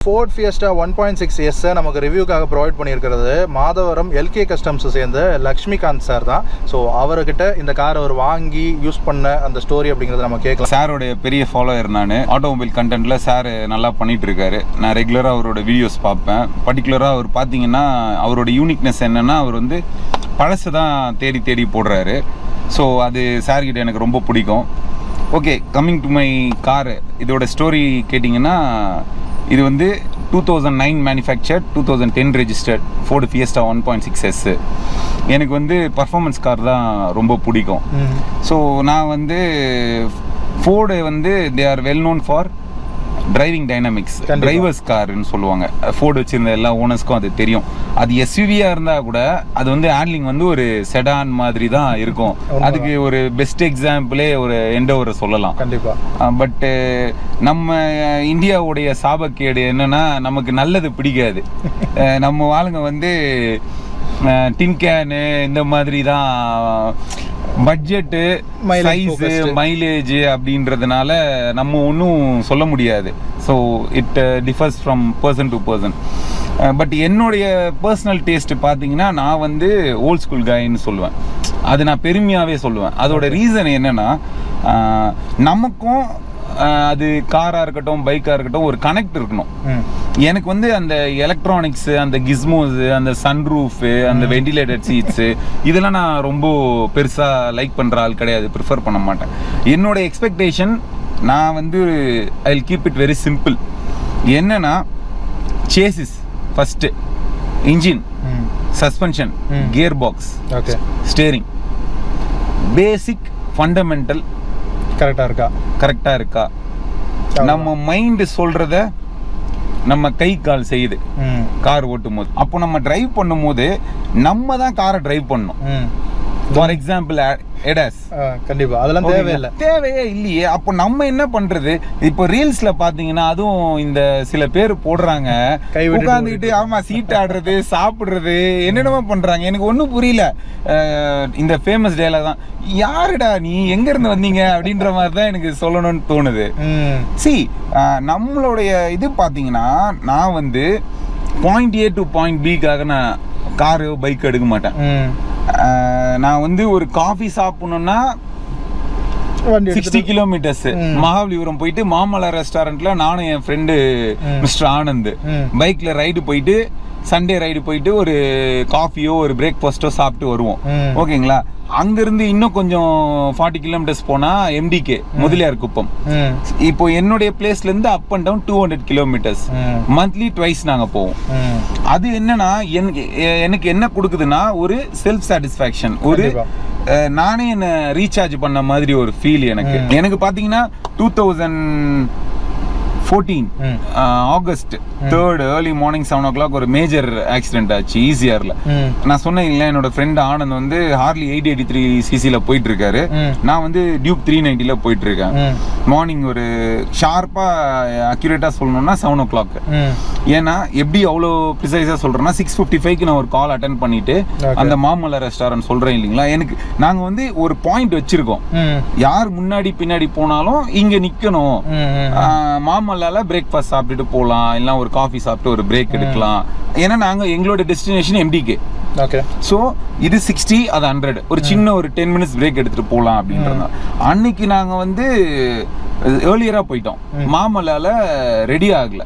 Ford Fiesta 1.6 S நமக்கு ரிவ்யூக்காக provide பண்ணியிருக்கிறது Madhavaram L K customs சேர்ந்த லக்ஷ்மிகாந்த் சார் தான். ஸோ அவர்கிட்ட இந்த கார் அவர் வாங்கி யூஸ் பண்ண அந்த ஸ்டோரி அப்படிங்கிறத நம்ம கேட்கலாம். சாரோடைய பெரிய ஃபாலோயர் நான். ஆட்டோமொபைல் கண்டென்ட்ல சார் நல்லா பண்ணிட்டு இருக்காரு. நான் ரெகுலராக அவரோட வீடியோஸ் பார்ப்பேன். பர்டிகுலராக அவர் பார்த்தீங்கன்னா அவரோட யூனிக்னஸ் என்னன்னா அவர் வந்து பழசு தான் தேடி தேடி போடுறாரு. ஸோ அது சார்கிட்ட எனக்கு ரொம்ப பிடிக்கும். Okay, coming to my car. இதோட ஸ்டோரி கேட்டிங்கன்னா இது வந்து 2009 manufactured 2010 registered Ford Fiesta 1.6 S. எனக்கு வந்து பர்ஃபார்மன்ஸ் கார் தான் ரொம்ப பிடிக்கும். ஸோ நான் வந்து Ford வந்து they are well known for driving dynamics, drivers கார்னு சொல்லுவாங்க. Ford வச்சிருந்த எல்லா ஓனர்ஸ்க்கும் அது தெரியும். அது எஸ்யூவியாக இருந்தால் கூட அது வந்து ஹேண்ட்லிங் வந்து ஒரு செடான் மாதிரி தான் இருக்கும். அதுக்கு ஒரு பெஸ்ட் எக்ஸாம்பிளே ஒரு எண்டோவரை சொல்லலாம் கண்டிப்பாக. பட்டு நம்ம இந்தியாவுடைய சாபக்கேடு என்னன்னா நமக்கு நல்லது பிடிக்காது. நம்ம ஆளுங்க வந்து டின்கேனு இந்த மாதிரி தான் பட்ஜெட்டு, சைஸு, மைலேஜ் அப்படின்றதுனால நம்ம ஒன்றும் சொல்ல முடியாது. So it differs from person to person. But என்னுடைய பர்சனல் டேஸ்ட் பார்த்தீங்கன்னா நான் வந்து ஓல்ட் ஸ்கூல் காயின்னு சொல்லுவேன். அது நான் பெருமையாகவே சொல்லுவேன். அதோட ரீசன் என்னென்னா நமக்கும் அது காராக இருக்கட்டும் பைக்காக இருக்கட்டும் ஒரு கனெக்ட் இருக்கணும். எனக்கு வந்து அந்த எலக்ட்ரானிக்ஸு, அந்த கிஸ்மோஸு, அந்த சன்ரூஃபு, அந்த வெண்டிலேட்டட் சீட்ஸு இதெல்லாம் நான் ரொம்ப பெருசாக லைக் பண்ணுற ஆள் கிடையாது, ப்ரிஃபர் பண்ண மாட்டேன். என்னோட எக்ஸ்பெக்டேஷன் நான் வந்து I will keep it very simple. என்னன்னா chassis first, engine, suspension, gear box, steering, basic fundamental கரெக்டாக இருக்கா. நம்ம மைண்டு சொல்றத நம்ம கை கால் செய்யுது கார் ஓட்டும் போது. அப்போ நம்ம டிரைவ் பண்ணும் போது நம்ம தான் காரை டிரைவ் பண்ணணும். ஃபார் எக்ஸாம்பிள் எடாஸ் கண்டிப்பா அதெல்லாம் தேவையே இல்லையே. அப்போ நம்ம என்ன பண்றது? இப்போ ரீல்ஸ்ல பாத்தீங்கன்னா அதுவும் இந்த சில பேர் போடுறாங்க உட்காந்துக்கிட்டு ஆமா சீட் ஆடுறது, சாப்பிடுறது, என்னென்னமோ பண்றாங்க. எனக்கு ஒன்றும் புரியல. இந்த ஃபேமஸ் டேல தான் யாருடா நீ எங்க இருந்து வந்தீங்க அப்படின்ற மாதிரி தான் எனக்கு சொல்லணும்னு தோணுது. நம்மளுடைய இது பாத்தீங்கன்னா நான் வந்து பாயிண்ட் A டு பாயிண்ட் Bக்காக நான் காரு பைக் எடுக்க மாட்டேன். நான் வந்து ஒரு காஃபி சாப்பிடணும்னா 60 கிலோமீட்டர்ஸ் மகாபலிபுரம் போயிட்டு மாமல்லா ரெஸ்டாரண்ட்ல நானும் என் ஃப்ரெண்டு மிஸ்டர் ஆனந்த் பைக்ல ரைடு போயிட்டு சண்டே ரைடு போயிட்டு ஒரு காஃபியோ ஒரு பிரேக்ஃபாஸ்டோ சாப்பிட்டு வருவோம். ஓகேங்களா? அங்கிருந்து இன்னும் கொஞ்சம் 40 கிலோமீட்டர்ஸ் போனா MDK முதலியார் குப்பம். இப்போ என்னுடைய பிளேஸ்ல இருந்து up and down 200 kilometers monthly twice நாங்க போவோம். அது என்னன்னா எனக்கு என்ன கொடுக்குதுன்னா ஒரு செல்ஃப் சாட்டிஸ்ஃபேக்ஷன், ஒரு நானே என்ன ரீசார்ஜ் பண்ண மாதிரி ஒரு ஃபீல் எனக்கு பாத்தீங்கன்னா 2014 ஆகஸ்ட் 3 ஏர்லி மார்னிங் 7 o'clock ஒரு மேஜர் ஆக்சிடென்ட் ஆச்சு ஈசிஆர்ல. நான் சொன்னேன் இல்ல, என்னோட ஃப்ரெண்ட் ஆனந்த் வந்து ஹார்லி 883 சிசில போயிட்டு இருக்காரு, நான் வந்து டியூக் 390ல போயிட்டு இருக்கேன். மார்னிங் ஒரு ஷார்ப்பா அக்யூரேட்டா சொல்லணும்னா 7 o'clock. ஏன்னா எப்படி அவ்வளோ ப்ரிசைஸா சொல்றேன்னா 6:55க்கு நான் ஒரு கால் அட்டென்ட் பண்ணிட்டு அந்த மாமல்லா ரெஸ்டாரண்ட் சொல்றேன் இல்லைங்களா, எனக்கு நாங்க வந்து ஒரு பாயிண்ட் வச்சிருக்கோம். யார் முன்னாடி பின்னாடி போனாலும் இங்க நிக்கணும், மாமல்லால பிரேக்ஃபாஸ்ட் சாப்பிட்டுட்டு போகலாம், இல்லை ஒரு காஃபி சாப்பிட்டு ஒரு பிரேக் எடுக்கலாம். ஏன்னா நாங்க எங்களோட டெஸ்டினேஷன் MDK. ஸோ இது 60, அது 100, ஒரு சின்ன ஒரு 10 minutes பிரேக் எடுத்துட்டு போகலாம் அப்படின்றத. அன்னைக்கு நாங்க வந்து ஏர்லியரா போயிட்டோம். மாமல்லால ரெடி ஆகல,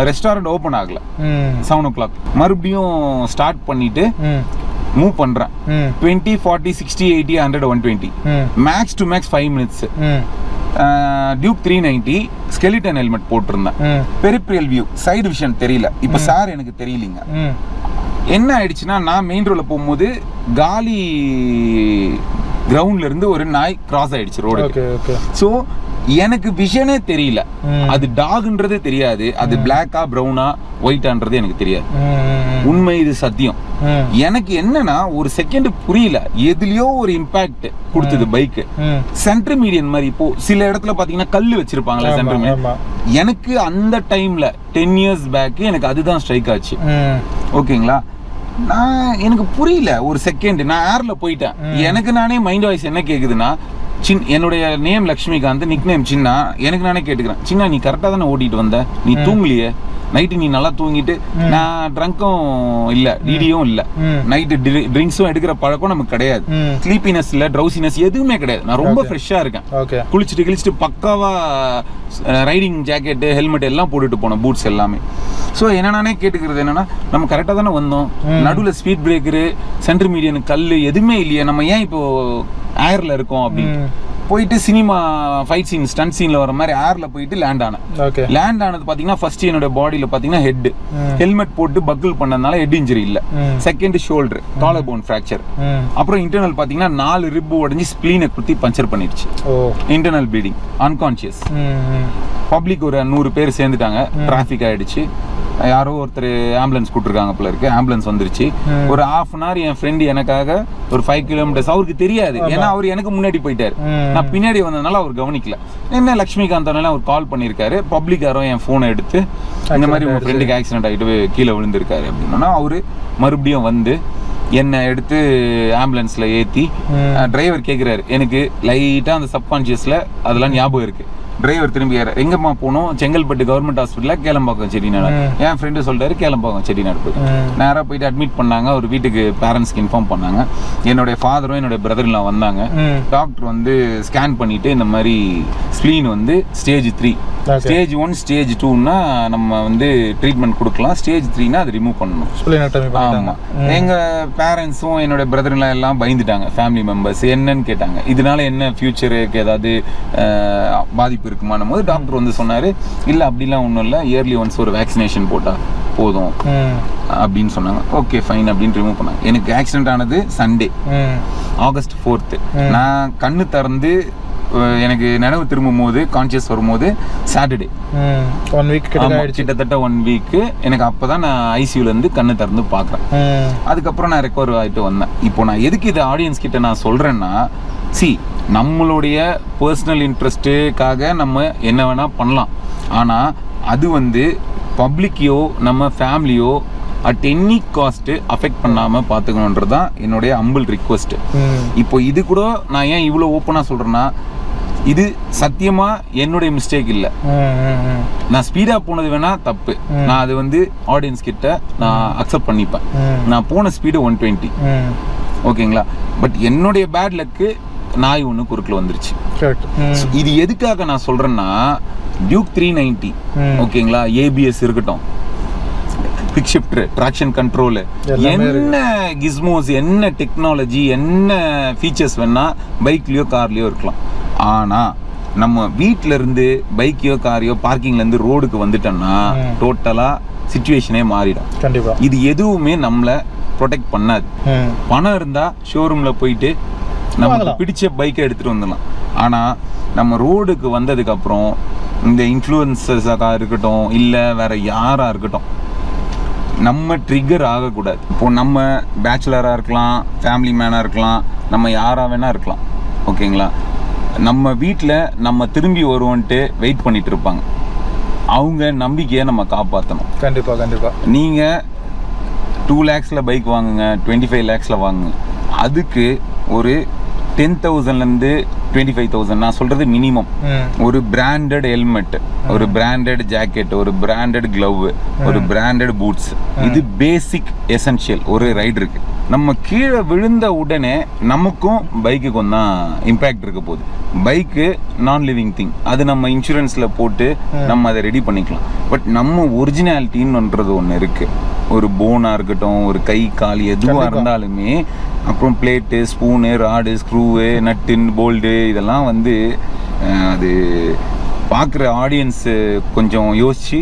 ரெஸ்டாரண்ட் ஓபன் ஆகல. 7 o'clock மறுபடியும் ஸ்டார்ட் பண்ணிட்டு மூவ் பண்றேன். 20, 40, 60, 80, 100, 120 max to max 5 minutes. Duke 390 skeleton helmet போட்டிருந்தேன். பெரிப்ரியல் வியூ, சைடு விஷன் தெரியல. இப்ப சார் எனக்கு தெரியலீங்க. என்ன ஆயிடுச்சுன்னா நான் மெயின் ரோட்ல போகும்போது காலி கிரவுண்ட்ல இருந்து ஒரு நாய் கிராஸ் ஆயிடுச்சு ரோடு. சோ எனக்கு விஷனே தெரியல. அது டாக்ன்றது தெரியாது, அது பிளாக்கா பிரவுனா ஒயிட்டான்றது எனக்கு தெரியாது. உண்மை, இது சத்தியம். எனக்கு என்னன்னா ஒரு செகண்ட் புரியல, எதுலயோ ஒரு இம்பாக்ட் கொடுத்தது பைக்கு. சென்டர் மீடியன் மாதிரி இப்போ சில இடத்துல பாத்தீங்கன்னா கல்லு வச்சிருப்பாங்களா சென்டர் மீடியன். எனக்கு அந்த டைம்ல 10 years பேக் எனக்கு அதுதான் ஸ்ட்ரைக் ஆச்சு. ஓகேங்களா? எனக்கு புரியல ஒரு செகண்ட். நான் ஏர்ல போயிட்டேன். எனக்கு நானே மைண்ட் வாய்ஸ் என்ன கேக்குதுன்னா என்னுடைய நேம் லக்ஷ்மிகாந்த், நிக் நேம் சின்னா. எனக்கு நானே கேட்டுக்கிறேன், சின்னா நீ கரெக்டாக தானே ஓட்டிட்டு வந்த, நீ தூங்கலையே நைட்டு, நீ நல்லா தூங்கிட்டு. நான் ட்ரங்க்கும் இல்லை, டிடியும் இல்லை, நைட்டு ட்ரிங்க்ஸும் எடுக்கிற பழக்கம் நமக்கு கிடையாது. ஸ்லீப்பினஸ் இல்லை, ட்ரௌசினஸ் எதுவுமே கிடையாது. நான் ரொம்ப ஃப்ரெஷ்ஷாக இருக்கேன். குளிச்சுட்டு பக்காவா ரைடிங் ஜாக்கெட்டு, ஹெல்மெட் எல்லாம் போட்டுட்டு போனேன், பூட்ஸ் எல்லாமே. ஸோ என்னன்னானே கேட்டுக்கிறது என்னன்னா, நம்ம கரெக்டாக தானே வந்தோம், நடுவில் ஸ்பீட் பிரேக்கரு, சென்டர் மீடியன் கல் எதுவுமே இல்லையே, நம்ம ஏன் இப்போ ஏர்ல இருக்கோம் அப்படின்னு போயிட்டு சினிமா ஃபைட் சீன், ஸ்டண்ட் சீன்ல வர மாதிரி ஏர்ல போயிட்டு லேண்ட் ஆனேன். லேண்ட் ஆனது பாத்தீங்கன்னா ஃபர்ஸ்ட் என்னோட பாடியில பாத்தீங்கன்னா ஹெட், ஹெல்மெட் போட்டு பக்கிள் பண்ணதுனால ஹெட் இன்ஜுரி இல்ல. Second shoulder, collar bone fracture. அப்புறம் இன்டர்னல் பாத்தீங்கன்னா 4 ரிப் உடைஞ்சு ஸ்ப்ளீனை குத்தி பஞ்சர் பண்ணிடுச்சு. Internal bleeding, unconscious. பப்ளிக் ஒரு 100 பேர் சேர்ந்துட்டாங்க, டிராஃபிக் ஆயிடுச்சு. யாரோ ஒருத்தர் ஆம்புலன்ஸ் கூப்பிட்டுருக்காங்க போல இருக்கு. ஆம்புலன்ஸ் வந்துருச்சு. ஒரு 1/2 hour என் ஃப்ரெண்டு எனக்காக ஒரு 5 kilometers, அவருக்கு தெரியாது, ஏன்னா அவர் எனக்கு முன்னாடி போயிட்டாரு, நான் பின்னாடி வந்ததுனால அவர் கவனிக்கல. என்ன லக்ஷ்மிகாந்த் அவர் கால் பண்ணியிருக்காரு. பப்ளிக் யாரோ என் ஃபோனை எடுத்து இந்த மாதிரி உங்க ஃப்ரெண்டுக்கு ஆக்சிடென்ட் ஆகிட்டு கீழே விழுந்திருக்காரு அப்படின்னா, அவரு மறுபடியும் வந்து என்னை எடுத்து ஆம்புலன்ஸ்ல ஏற்றி, டிரைவர் கேட்குறாரு, எனக்கு லைட்டாக அந்த சப்கான்ஷியஸில் அதெல்லாம் ஞாபகம் இருக்கு. டிரைவர் திரும்பி எங்கம்மா போகணும், செங்கல்பட்டு கவர்மெண்ட் ஹாஸ்பிட்டலில் கேளம்பாக்கம் செட்டிநாடு. என் ஃப்ரெண்டு சொல்லிட்டாரு கேளம்பாக்கம் செட்டிநாடு போயிட்டு நேராக போயிட்டு அட்மிட் பண்ணாங்க. ஒரு வீட்டுக்கு பேரண்ட்ஸ்க்கு இன்ஃபார்ம் பண்ணாங்க. என்னுடைய ஃபாதரும் என்னுடைய பிரதர்லாம் வந்தாங்க. டாக்டர் வந்து ஸ்கேன் பண்ணிட்டு இந்த மாதிரி ஸ்ப்ளீன் வந்து ஸ்டேஜ் 3, ஸ்டேஜ் 1 ஸ்டேஜ் 2னா நம்ம வந்து ட்ரீட்மெண்ட் கொடுக்கலாம், ஸ்டேஜ் 3னா அது ரிமூவ் பண்ணணும். ஆமாம், எங்கள் பேரண்ட்ஸும் என்னோட பிரதர்லாம் எல்லாம் பயந்துட்டாங்க. ஃபேமிலி மெம்பர்ஸ் என்னன்னு கேட்டாங்க, இதனால என்ன ஃபியூச்சருக்கு ஏதாவது பாதிப்பு இருக்குமானும் போது டாக்டர் வந்து சொன்னாரு, இல்லை அப்படிலாம் ஒன்றும் இல்லை, இயர்லி ஒன்ஸ் ஒரு வேக்சினேஷன் போட்டால் போதும் அப்படின்னு சொன்னாங்க. ஓகே ஃபைன் அப்படின்னு ரிமூவ் பண்ணாங்க. எனக்கு ஆக்சிடென்ட் ஆனது சண்டே, August 4th. நான் கண்ணு திறந்து எனக்கு நினைவு திரும்பும் போது, கான்சியஸ் வரும்போது சாட்டர்டே, 1 week கிட்டத்தட்ட 1 week. எனக்கு அப்போதான் நான் ஐசியூல இருந்து கண்ணு திறந்து பார்க்குறேன். அதுக்கப்புறம் நான் ரெக்கவர் ஆகிட்டு வந்தேன். இப்போ நான் எதுக்கு இதை ஆடியன்ஸ் கிட்ட நான் சொல்றேன்னா, நம்மளுடைய பர்சனல் இன்ட்ரெஸ்ட்டுக்காக நம்ம என்ன வேணா பண்ணலாம், ஆனால் அது வந்து பப்ளிக்கையோ நம்ம ஃபேமிலியோ அட் எனி காஸ்ட் அஃபெக்ட் பண்ணாமல் பார்த்துக்கணுன்றது தான் என்னுடைய ஹம்பிள் ரிக்வெஸ்ட். இப்போ இது கூட நான் ஏன் இவ்வளோ ஓப்பனாக சொல்கிறேன்னா, இது சத்தியமா என்னுடைய மிஸ்டேக் இல்லை. நான் ஸ்பீடா போனது வேணா தப்பு, நான் அது வந்து ஆடியன்ஸ் கிட்ட நான் அக்செப்ட் பண்ணிப்பேன். நான் போன ஸ்பீடு 120, ஓகேங்களா. பட் என்னுடைய பேட் லக்கு நாய் ஒன்று குறுக்கில் வந்துருச்சு. இது எதுக்காக நான் சொல்றேன்னா, டியூக் 390 ஓகேங்களா, ஏபிஎஸ் இருக்கட்டும், பிக் ஷிஃப்டர், ட்ராக்ஷன் கண்ட்ரோல், என்ன கிஸ்மோஸ், என்ன டெக்னாலஜி, என்ன ஃபீச்சர்ஸ் வேணா பைக்லயோ கார்லயோ இருக்கலாம். ஆனா நம்ம வீட்ல இருந்து பைக்கையோ காரையோ பார்க்கிங்ல இருந்து ரோடுக்கு வந்துட்டோம்னா டோட்டலா சிச்சுவேஷனே மாறிடும். கண்டிப்பா இது எதுவுமே நம்மளை ப்ரொடெக்ட் பண்ணாது. பணம் இருந்தா ஷோரூம்ல போயிட்டு நமக்கு பிடிச்ச பைக்கை எடுத்துட்டு வந்துடலாம். ஆனா நம்ம ரோடுக்கு வந்ததுக்கு அப்புறம் இந்த இன்ஃப்ளூயன்சர்ஸாக இருக்கட்டும், இல்லை வேற யாரா இருக்கட்டும், நம்ம ட்ரிகர் ஆகக்கூடாது. இப்போ நம்ம பேச்சுலராக இருக்கலாம், ஃபேமிலி மேனாக இருக்கலாம், நம்ம யாராக வேணா இருக்கலாம், ஓகேங்களா. நம்ம வீட்டில் நம்ம திரும்பி வருவோன்ட்டு வெயிட் பண்ணிட்டு இருப்பாங்க. அவங்க நம்பிக்கையை நம்ம காப்பாற்றணும். கண்டிப்பாக கண்டிப்பாக. நீங்கள் 2 lakhsல பைக் வாங்குங்க, 25 lakhsல வாங்குங்க. அதுக்கு ஒரு 10,000லேருந்து 25,000 நான் சொல்றது மினிமம். ஒரு பிராண்டட் ஹெல்மெட், ஒரு பிராண்டட் ஜாக்கெட், ஒரு பிராண்டட் கிளவ், ஒரு பிராண்டட் பூட்ஸ், இது பேசிக் எசென்ஷியல் ஒரு ரைடருக்கு. நம்ம கீழே விழுந்த உடனே நமக்கும் பைக்குக்கும் தான் இம்பேக்ட் இருக்க போகுது. பைக்கு நான் லிவிங் திங், அது நம்ம இன்சூரன்ஸ்ல போட்டு நம்ம அதை ரெடி பண்ணிக்கலாம். பட் நம்ம ஒரிஜினாலிட்டின்னுன்றது ஒன்று இருக்கு. ஒரு போனா இருக்கட்டும், ஒரு கை கால் எதுவாக இருந்தாலுமே, அப்புறம் பிளேட்டு, ஸ்பூனு, ராடு, ஸ்க்ரூவு, நட்டு, போல்டு, இதெல்லாம் வந்து அது பார்க்குற ஆடியன்ஸு கொஞ்சம் யோசிச்சு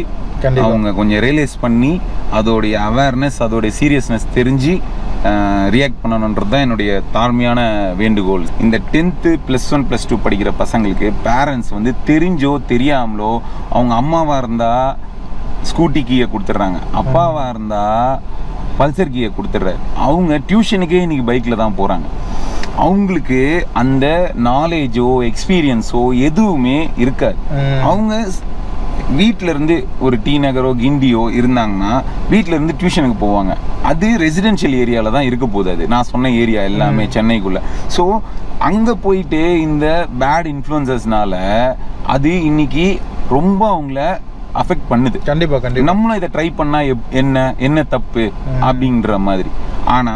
அவங்க கொஞ்சம் ரியலைஸ் பண்ணி அதோடைய அவேர்னஸ், அதோடைய சீரியஸ்னஸ் தெரிஞ்சு ரியாக்ட் பண்ணணுன்றது தான் என்னுடைய தாழ்மையான வேண்டுகோள். இந்த 10th +1 +2 படிக்கிற பசங்களுக்கு பேரண்ட்ஸ் வந்து தெரிஞ்சோ தெரியாமலோ, அவங்க அம்மாவாக இருந்தால் ஸ்கூட்டி கீயை கொடுத்துட்றாங்க, அப்பாவாக இருந்தால் பல்சர் கீயை கொடுத்துட்றாரு. அவங்க டியூஷனுக்கே இன்னைக்கு பைக்கில் தான் போகிறாங்க. அவங்களுக்கு அந்த நாலேஜோ எக்ஸ்பீரியன்ஸோ எதுவுமே இருக்காது. அவங்க வீட்டில இருந்து ஒரு டி நகரோ கிண்டியோ இருந்தாங்கன்னா வீட்டில இருந்து டியூஷனுக்கு போவாங்க. அது ரெசிடென்ஷியல் ஏரியாவில் தான் இருக்க போகுது. அது நான் சொன்ன ஏரியா எல்லாமே சென்னைக்குள்ள. ஸோ அங்கே போயிட்டு இந்த பேட் இன்ஃப்ளூயன்சஸ்னால அது இன்னைக்கு ரொம்ப அவங்கள அஃபெக்ட் பண்ணுது. கண்டிப்பா நம்மளும் இதை ட்ரை பண்ணா என்ன தப்பு அப்படின்ற மாதிரி. ஆனா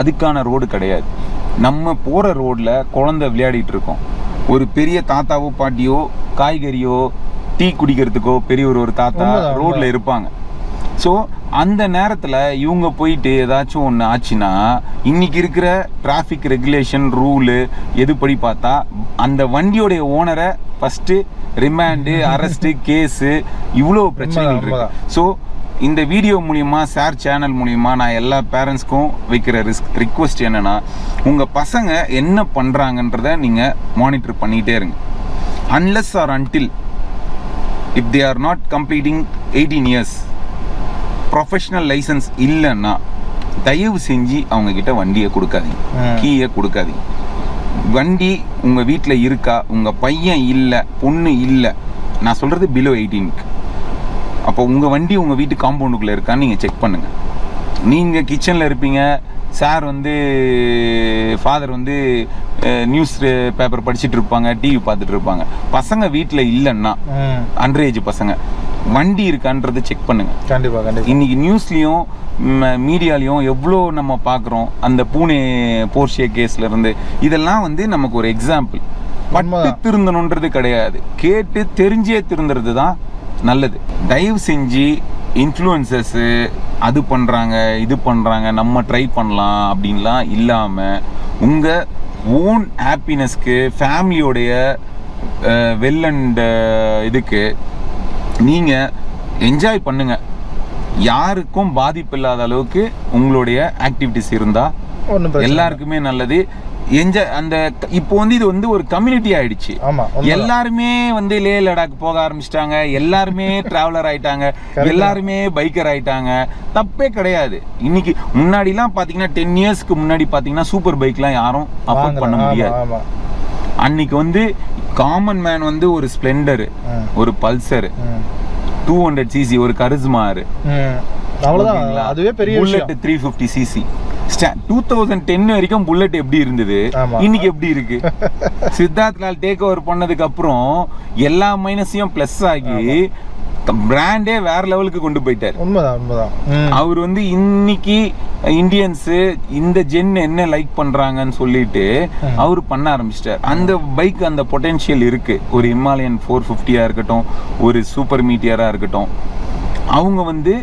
அதுக்கான ரோடு கிடையாது. நம்ம போற ரோட்ல குழந்தை விளையாடிட்டு இருக்கோம். ஒரு பெரிய தாத்தாவோ பாட்டியோ காய்கறியோ டீ குடிக்கிறதுக்கோ பெரிய ஒரு தாத்தா ரோட்ல இருப்பாங்க. ஸோ அந்த நேரத்தில் இவங்க போயிட்டு ஏதாச்சும் ஒன்று ஆச்சுன்னா இன்னைக்கு இருக்கிற டிராஃபிக் ரெகுலேஷன் ரூலு எதுபடி பார்த்தா அந்த வண்டியோடைய ஓனரை ஃபஸ்ட்டு ரிமாண்டு அரெஸ்ட்டு கேஸு இவ்வளோ பிரச்சனைகள் இருக்கு. ஸோ இந்த வீடியோ மூலியமா ஷேர் சேனல் மூலியமா நான் எல்லா பேரண்ட்ஸ்க்கும் வைக்கிற ரிக்வெஸ்ட் என்னன்னா, உங்கள் பசங்க என்ன பண்ணுறாங்கன்றத நீங்கள் மானிட்டர் பண்ணிகிட்டே இருங்க. Unless or until if they are not completing 18 years professional license இல்லைன்னா தயவு செஞ்சு அவங்க கிட்ட வண்டியை கொடுக்காதீங்க, கீயை கொடுக்காதீங்க. வண்டி உங்கள் வீட்டில் இருக்கா, உங்கள் பையன் இல்லை பொண்ணு இல்லை, நான் சொல்கிறது பிலோ 18க்கு, அப்போ உங்கள் வண்டி உங்கள் வீட்டு காம்பவுண்டுக்குள்ளே இருக்கான்னு நீங்கள் செக் பண்ணுங்கள். நீங்கள் கிச்சனில் இருப்பீங்க, சார் ஃபாதர் நியூஸ் பேப்பர் படிச்சுட்டு இருப்பாங்க, டிவி பார்த்துட்டு இருப்பாங்க, பசங்க வீட்டில் இல்லைன்னா அண்டர் ஏஜ் பசங்க வண்டி இருக்கான்றது செக் பண்ணுங்க. கண்டிப்பாக இன்னைக்கு நியூஸ்லேயும் மீடியாலையும் எவ்வளோ நம்ம பார்க்குறோம். அந்த பூனே போர்ஷே கேஸ்ல இருந்து இதெல்லாம் நமக்கு ஒரு எக்ஸாம்பிள். பட்டு திருந்தணுன்றது கிடையாது, கேட்டு தெரிஞ்சே திருந்துறது தான் நல்லது. தயவு செஞ்சு இன்ஃப்ளூயன்சர்ஸு அது பண்ணுறாங்க இது பண்ணுறாங்க நம்ம ட்ரை பண்ணலாம் அப்படின்லாம் இல்லாமல் உங்கள் ஓன் ஹாப்பினஸ்க்கு ஃபேமிலியோடைய வெல் அண்ட் இதுக்கு நீங்கள் என்ஜாய் பண்ணுங்க. யாருக்கும் பாதிப்பு இல்லாத அளவுக்கு உங்களுடைய ஆக்டிவிட்டிஸ் இருந்தால் எல்லாருக்குமே நல்லது. அந்த இப்போ இது ஒரு கம்யூனிட்டி ஆயிடுச்சு. எல்லாருமே லே லடாக் போக ஆரம்பிச்சிட்டாங்க, எல்லாருமே டிராவலர் ஆயிட்டாங்க, எல்லாருமே பைக்கர் ஆயிட்டாங்க. தப்பே கிடையாது. இன்னைக்கு முன்னாடிலாம் பாத்தீங்கன்னா 10 yearsக்கு முன்னாடி பாத்தீங்கன்னா சூப்பர் பைக்லாம் யாரும் அஃபோர்ட் பண்ண முடியாது. அன்னைக்கு காமன் மேன் ஒரு ஸ்ப்ளெண்டர், ஒரு பல்சர் 200cc, ஒரு கரிஸ்மார், அவ்வளவுதான். அதுவே பெரிய புல்லட் 350cc. 2010 வரைக்கும் புல்லட் எப்படி இருந்தது, இன்னைக்கு எப்படி இருக்கு? சித்தார்த் லால் டேக் ஓவர் பண்ணதுக்கு அப்புறம் எல்லா மைனஸையும் பிளஸ் ஆகி பிராண்டே வேற லெவலுக்கு கொண்டு போயிட்டாரு. அவர் இன்னைக்கு இந்தியன்ஸ் இந்த ஜென் என்ன லைக் பண்றாங்கன்னு சொல்லிட்டு அவர் பண்ண ஆரம்பிச்சிட்டார். அந்த பைக் அந்த பொட்டென்ஷியல் இருக்கு. ஒரு ஹிமாலயன் 450 இருக்கட்டும், ஒரு சூப்பர் மீட்டியரா இருக்கட்டும், அவங்க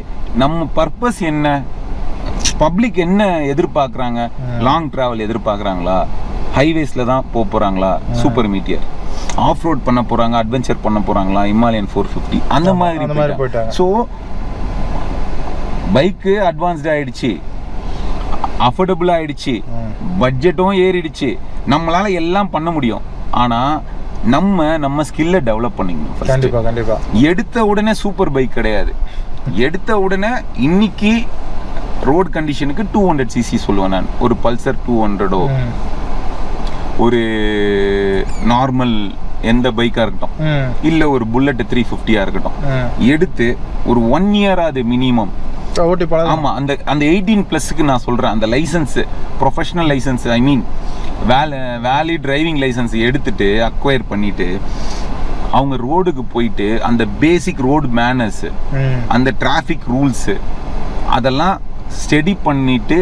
நம்ம பர்பஸ் என்ன, பப்ளிக் என்ன எதிர்பார்க்குறாங்க, லாங் டிராவல் எதிர்பார்க்குறாங்களா, ஹைவேஸ்ல தான் போறாங்களா, சூப்பர் மீட்டியர் ஆஃப் ரோட் பண்ண போறாங்க, அட்வென்ச்சர் பண்ண போறாங்களா, ஹிமாலயன் 450 அந்த மாதிரி போயிட்டாங்க. ஸோ பைக்கு அட்வான்ஸ்ட் ஆயிடுச்சு, அஃபோர்டபுள் ஆயிடுச்சு, பட்ஜெட்டும் ஏறிடுச்சு, நம்மளால எல்லாம் பண்ண முடியும். ஆனா நம்ம ஸ்கில்லை டெவலப் பண்ணிக்கணும். கண்டிப்பா எடுத்த உடனே சூப்பர் பைக் கிடையாது. எடுத்த உடனே இன்னைக்கு ரோட் கண்டிஷனுக்கு 200cc சொல்லுவேன் நான். ஒரு பல்சர் 200ஓ, ஒரு நார்மல் எந்த பைக்கா இருக்கட்டும், இல்ல ஒரு புல்லட் 350 இருக்கட்டும், எடுத்து ஒரு 1 year அது மினிமம். ஆமா, அந்த 18+ நான் சொல்றேன். அந்த license, professional license, I mean valid driving license எடுத்துட்டு அக்வயர் பண்ணிட்டு அவங்க ரோடுக்கு போயிட்டு அந்த பேசிக் ரோடு மேனர்ஸ், அந்த டிராஃபிக் ரூல்ஸ் அதெல்லாம் ஸ்டடி பண்ணிட்டு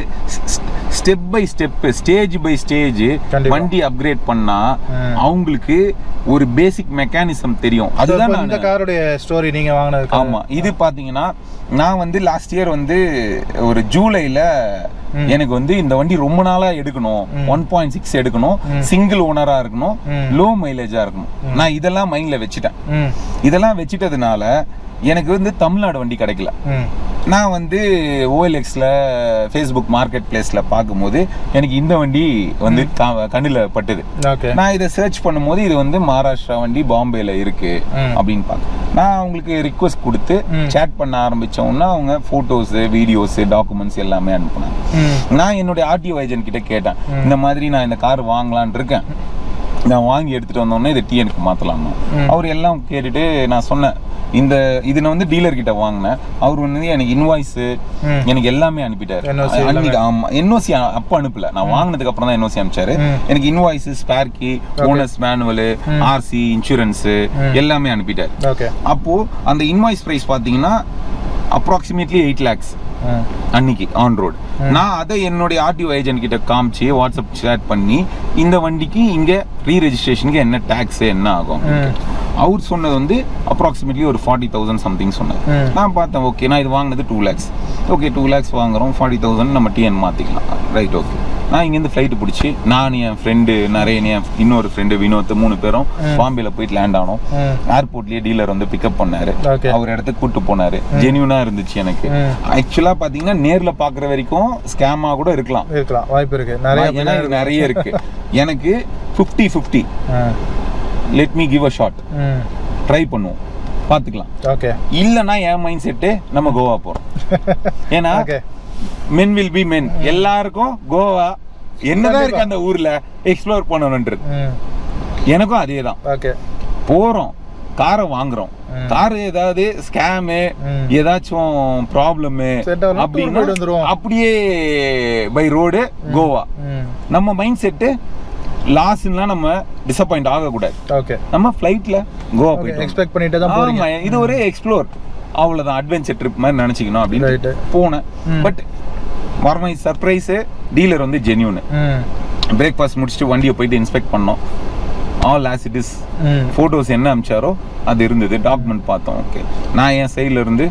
step by step, stage by stage வண்டி அப்கிரேட் பண்ணா அவங்களுக்கு ஒரு பேசிக் மெக்கானிசம் தெரியும். அதுதான் இந்த காரோட ஸ்டோரி நீங்க வாங்குனது. ஆமா, இது பாத்தீங்கன்னா நான் லாஸ்ட் இயர் ஒரு ஜூலைல எனக்கு இந்த வண்டி ரொம்ப நாளா எடுக்கணும், 1.6 எடுக்கணும், சிங்கிள் ஓனரா இருக்கணும், லோ மைலேஜா இருக்கணும். நான் இதெல்லாம் மைண்ட்ல வச்சுட்டேன். இதெல்லாம் வச்சுட்டதுனால எனக்கு தமிழ்நாடு வண்டி கிடைக்கல. நான் OLXல ஃபேஸ்புக் மார்க்கெட் பிளேஸ்ல பார்க்கும்போது எனக்கு இந்த வண்டி கண்ணுல பட்டுது. நான் இதை சர்ச் பண்ணும்போது இது மகாராஷ்டிரா வண்டி பாம்பேல இருக்கு அப்படின்னு பார்த்தேன். நான் அவங்களுக்கு ரிக்வெஸ்ட் கொடுத்து சேட் பண்ண ஆரம்பிச்சோம்னா அவங்க போட்டோஸ், வீடியோஸ், டாக்குமெண்ட்ஸ் எல்லாமே அனுப்புனாங்க. நான் என்னுடைய ஆர்டிஓ ஏஜென்ட் கிட்ட கேட்டேன், இந்த மாதிரி நான் இந்த கார் வாங்கலான் இருக்கேன், நான் வாங்கி எடுத்துட்டு வந்தோடனே இதை டிஎனுக்கு மாத்தலாமா. அவர் எல்லாம் கேட்டுட்டு நான் சொன்னேன், இது நான் வந்து டீலர் கிட்ட வாங்கினேன். அவர் வந்து எனக்கு இன்வாய்ஸ் எனக்கு எல்லாமே அனுப்பிட்டாரு. ஆமா, என்ஓசி அப்ப அனுப்பல, நான் வாங்கினதுக்கு அப்புறம் தான் என்ஓசி அனுப்பிச்சாரு. எனக்கு invoice, spare key, owner's manual, RC, insurance எல்லாமே அனுப்பிட்டாரு. அப்போ அந்த இன்வாய்ஸ் பிரைஸ் பாத்தீங்கன்னா அப்ராக்சிமேட்லி 8 lakhs அன்னைக்கு ஆன் ரோடு. நான் அதை என்னுடைய ஆர்டிஓ ஏஜென்ட் கிட்ட காமிச்சு வாட்ஸ்அப் சேட் பண்ணி இந்த வண்டிக்கு இங்க ரீ ரெஜிஸ்ட்ரேஷனுக்கு என்ன டாக்ஸ் என்ன ஆகும் அவர் சொன்னது வந்து அப்ராக்சிமேட்லி ஒரு 40,000 சம்திங் சொன்னார். நான் பார்த்தேன், ஓகே நான் இது வாங்கினது 2 lakhs. ஓகே 2 lakhs வாங்குறோம், 40,000 நம்ம டிஎன் மாத்திக்கலாம், ரைட். ஓகே, நான் இங்கேருந்து ஃப்ளைட்டு பிடிச்சி நான் என் ஃப்ரெண்டு நிறைய இன்னொரு ஃப்ரெண்டு வினோத் 3 பேரும் பாம்பேல போயிட்டு லேண்ட் ஆனோம். ஏர்போர்ட்லயே டீலர் வந்து பிக்கப் பண்ணாரு, அவர் இடத்துக்கு கூட்டு போனாரு. ஜென்யூனா இருந்துச்சு. எனக்கு ஆக்சுவலா பாத்தீங்கன்னா நேர்ல பாக்குற வரைக்கும் ஸ்கேமா கூட இருக்கலாம் வாய்ப்பு இருக்கு, நிறைய இருக்கு. எனக்கு 50-50 let me give a shot, try பண்ணுவோம், பாத்துக்கலாம். இல்லன்னா என் மைண்ட் செட்டு நம்ம கோவா போறோம். ஏன்னா men will be men. எல்லாருக்கும் கோவா என்னதான் இருக்கு அந்த ஊர்ல எக்ஸ்ப்ளோர் பண்ணணும்ன்றது. எனக்கும் அதே தான். போறோம், காரை வாங்குறோம், கார் ஏதாவது ஸ்கேமு ஏதாச்சும் ப்ராப்ளம் அப்படின்னா அப்படியே பை ரோடு கோவா. நம்ம மைண்ட் செட்டு லாஸ்லாம் நம்ம டிசப்பாயிண்ட் ஆகக்கூடாது. நம்ம ஃப்ளைட்ல கோவா போயிட்டு எக்ஸ்பெக்ட் பண்ணிட்டு தான் போறோம். இது ஒரு எக்ஸ்ப்ளோர், அவ்வளவுதான், அட்வென்ச்சர் ட்ரிப் மாதிரி நினைச்சுக்கணும் அப்படின்னு போனேன். But for my surprise dealer வந்து ஜென்யூன். பிரேக்ஃபாஸ்ட் முடிச்சுட்டு வண்டியை போயிட்டு இன்ஸ்பெக்ட் பண்ணோம். All as it is. Photos என்ன அனுப்பிச்சாரோ அது இருந்தது. டாக்குமெண்ட் பார்த்தோம். ஓகே, நான் என் சைடில் இருந்து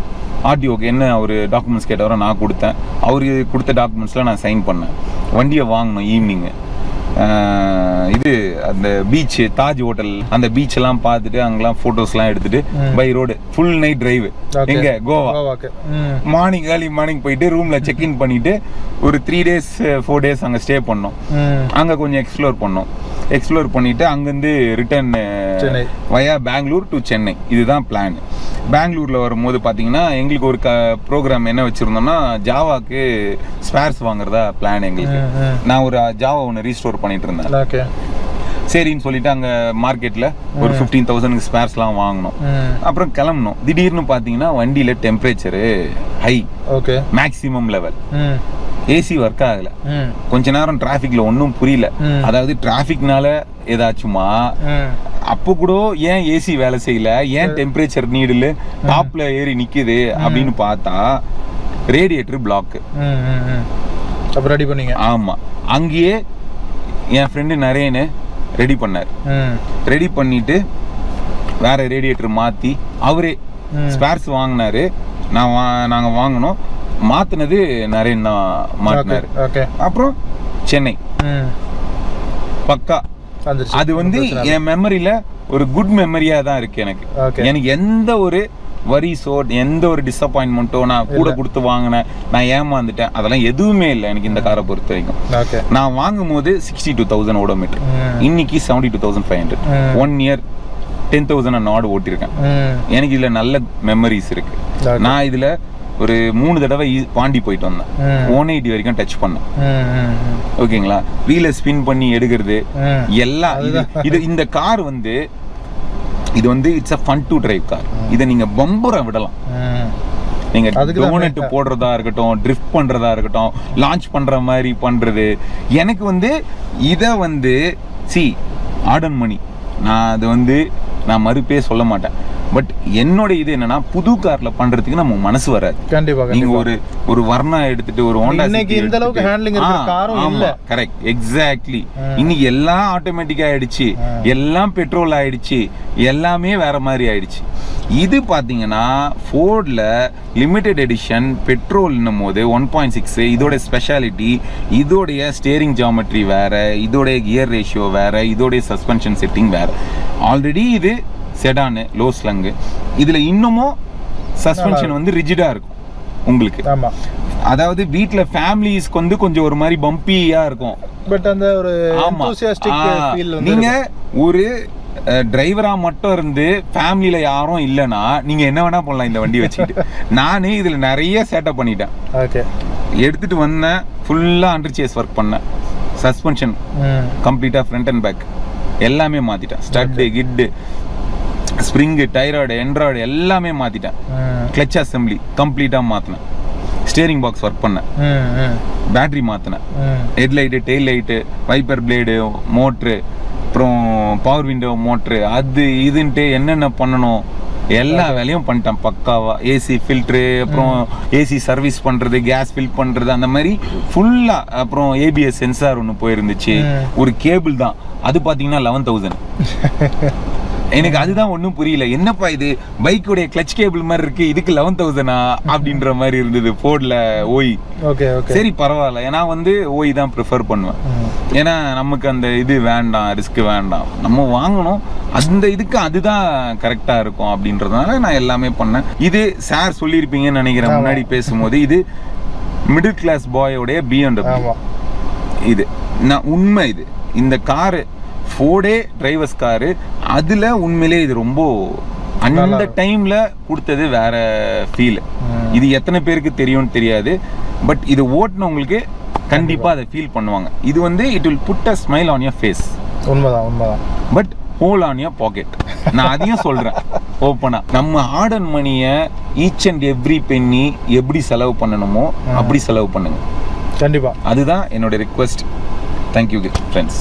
ஆர்டிஓக்கு என்ன அவர் டாக்குமெண்ட்ஸ் கேட்டவரோ நான் கொடுத்தேன். அவரு கொடுத்த டாக்குமெண்ட்ஸ்லாம் நான் சைன் பண்ணேன். வண்டியை வாங்கினோம் ஈவினிங்கு. இது அந்த பீச், தாஜ் ஹோட்டல், அந்த பீச் எல்லாம் பார்த்துட்டு அங்கெல்லாம் போட்டோஸ்லாம் எடுத்துட்டு by road full night drive. எங்க கோவாக்கு மார்னிங் ஏர்லி மார்னிங் போயிட்டு ரூம்ல செக் இன் பண்ணிட்டு ஒரு 3 days 4 days அங்க ஸ்டே பண்ணோம். அங்க கொஞ்சம் எக்ஸ்ப்ளோர் பண்ணிட்டு அங்கிருந்து return via Bangalore to Chennai. இதுதான் பிளான். பெங்களூர்ல வரும்போது பாத்தீங்கன்னா எங்களுக்கு ஒரு ப்ரோக்ராம் என்ன வச்சிருந்தோம்னா ஜாவாக்கு ஸ்பேர்ஸ் வாங்குறதா பிளான் எங்களுக்கு. நான் ஒரு ஜாவா ஒன்று ரீஸ்டோர் பண்ணிட்டு இருந்தேன். சரின்னு சொல்லிட்டு அங்க மார்க்கெட்ல ஒரு 15,000 ஸ்பேர்ஸ்லாம் வாங்கணும். அப்புறம் கிளம்பணும். திடீர்னு பாத்தீங்கன்னா வண்டியில temperature high, maximum level. AC work ஆகல. கொஞ்ச நேரம் டிராபிக்ல ஒன்னும் புரியல. அதாவது டிராபிக்னால ஏதாச்சுமா அப்போ கூட ஏன் ஏசி வேலை செய்யல, ஏன் டெம்பரேச்சர் நீடில் டாப்ல ஏறி நிக்குது அப்படின்னு பார்த்தா ரேடியேட்டர் பிளாக். ரெடி பண்ணீங்க? ஆமா, அங்கேயே என் ஃப்ரெண்டு நரேன்னு ரெடி பண்ணார். ரெடி பண்ணிட்டு வேற ரேடியேட்டர் மாத்தி அவரே ஸ்பேர்ஸ் வாங்கினாரு. நாங்க வாங்கினோம். மாத்தினது நரேன் தான் மாட்டினாரு. அப்புறம் சென்னை பக்கா. அது வந்து என் மெமரியில ஒரு குட் மெமரியா தான் இருக்கு எனக்கு. எனக்கு எந்த ஒரு வரிஸோ எந்த ஒரு டிசப்பாயின்மெண்ட்டோ நான் கூட கொடுத்து வாங்கினேன், நான் ஏமாந்துட்டேன், அதெல்லாம் எதுவுமே இல்லை எனக்கு இந்த காரை பொறுத்த வரைக்கும். நான் வாங்கும் போது 62,000 ஓடோமீட்டர், இன்னைக்கு 72,500. 1 year 10,000 நாடு ஓட்டிருக்கேன். எனக்கு இதுல நல்ல மெமரிஸ் இருக்கு. நான் இதுல ஒரு 3 தடவை பாண்டி போயிட்டு வந்தேன். 180 வரைக்கும் டச் பண்ணேன். ஓகேங்களா, வீல ஸ்பின் பண்ணி எடுக்கிறது எல்லாம். இது இந்த கார் வந்து இது வந்து it's a fun to drive car. இதை நீங்க பம்பரை விடலாம். நீங்க டோனட் போடுறதா இருக்கட்டும், ட்ரிஃப்ட் பண்றதா இருக்கட்டும், லான்ச் பண்ற மாதிரி பண்றது. எனக்கு வந்து இதை வந்து ஆர்டன் மணி நான் அது வந்து நான் மறுப்பே சொல்ல மாட்டேன். பட் என்னோட இது என்னன்னா புது கார்ல பண்றதுக்கு நம்ம மனசு வராது. கண்டிப்பா நீங்க ஒரு வர்ணா எடுத்துட்டு ஒரு ஹோண்டா இன்னைக்கு இந்த அளவுக்கு ஹேண்ட்லிங் இருக்கிற காரும் இல்ல. Correct, exactly. இன்னைக்கு எல்லாம் ஆட்டோமேட்டிக் ஆயிடுச்சு, எல்லாம் பெட்ரோல் ஆயிடுச்சு, எல்லாமே வேற மாதிரி ஆயிடுச்சு. இது பாத்தீங்கன்னா ஃபோர்ட்ல லிமிடெட் எடிஷன் பெட்ரோல்னும் போது 1.6 இதோட ஸ்பெஷாலிட்டி, இதோடைய ஸ்டேரிங் ஜியோமெட்ரி வேற, இதோடைய கியர் ரேஷியோ வேற, இதோடைய சஸ்பென்ஷன் செட்டிங் வேற. ஆல்ரெடி இது செடானு லோ ஸ்லங். இதுல இன்னமும் சஸ்பென்ஷன் வந்து ரிஜிடா இருக்கும் உங்களுக்கு. அதாவது வீட்ல ஃபேமிலிஸ்க்கு வந்து கொஞ்சம் ஒரு மாதிரி பம்பியா இருக்கும். பட் அந்த ஒரு என்தூசியாஸ்டிக் ஃபீல் வந்து நீங்க ஒரு டிரைவரா மட்டும் இருந்து ஃபேமிலியில யாரும் இல்லைன்னா நீங்க என்ன வேணா பண்ணலாம் இந்த வண்டி வச்சுக்கிட்டு. நானே இதுல நிறைய செட்டப் பண்ணிட்டேன். எடுத்துட்டு வந்தேன், ஃபுல்லா அண்டர் சேஸ் ஒர்க் பண்ணேன். சஸ்பென்ஷன் கம்ப்ளீட்டா ஃப்ரண்ட் அண்ட் பேக் எல்லாமே மாத்திட்டேன். ஸ்டட் கிட்டு ஸ்ப்ரிங்கு, டைராய்டு, என்ட்ராய்டு எல்லாமே மாற்றிட்டேன். கிளச் அசம்பிளி கம்ப்ளீட்டாக மாற்றினேன். ஸ்டேரிங் பாக்ஸ் ஒர்க் பண்ணேன். பேட்ரி மாற்றினேன். Headlight, tail light, wiper blade, motor, அப்புறம் பவர் விண்டோ மோட்ரு, அது இதுன்ட்டு என்னென்ன பண்ணணும் எல்லா வேலையும் பண்ணிட்டேன் பக்காவா. ஏசி ஃபில்ட்ரு, அப்புறம் ஏசி சர்வீஸ் பண்ணுறது, கேஸ் ஃபில் பண்ணுறது, அந்த மாதிரி ஃபுல்லாக. அப்புறம் ஏபிஎஸ் சென்சார் ஒன்று போயிருந்துச்சு. ஒரு கேபிள் தான், அது பார்த்தீங்கன்னா 11,000. எனக்கு அதுதான் ஒன்றும் புரியல. என்னப்பா இது பைக்குடைய கிளச் கேபிள் மாதிரி இருக்கு, இதுக்கு 11,000 அப்படின்ற மாதிரி இருந்தது. ஃபோர்டில் ஓய். சரி பரவாயில்ல, ஏன்னா வந்து ஓய் தான் ப்ரிஃபர் பண்ணுவேன். ஏன்னா நமக்கு அந்த இது வேண்டாம், ரிஸ்க் வேண்டாம், நம்ம வாங்கணும் அந்த இதுக்கு அதுதான் கரெக்டாக இருக்கும் அப்படின்றதுனால நான் எல்லாமே பண்ணேன். இது சார் சொல்லியிருப்பீங்கன்னு நினைக்கிறேன் முன்னாடி பேசும்போது, இது மிடில் கிளாஸ் பாயோடைய BMW. இது நான் உண்மை. இது இந்த காரு ஃபோர்டே டிரைவர்ஸ் காரு, அதில் உண்மையிலே இது ரொம்ப அந்த டைமில் கொடுத்தது வேற ஃபீல். இது எத்தனை பேருக்கு தெரியும்னு தெரியாது, பட் இது ஓட்டுனவங்களுக்கு கண்டிப்பாக அதை ஃபீல் பண்ணுவாங்க. இது வந்து it will put a smile on your face. உண்மைதான். But hole on your pocket. நான் அதையும் சொல்கிறேன் ஓப்பனா. நம்ம ஹார்ட் அண்ட் மணியை ஈச் அண்ட் எவ்ரி பென்னி எப்படி செலவு பண்ணணுமோ அப்படி செலவு பண்ணுங்க கண்டிப்பாக. அதுதான் என்னோட ரிக்வெஸ்ட். Thank you friends.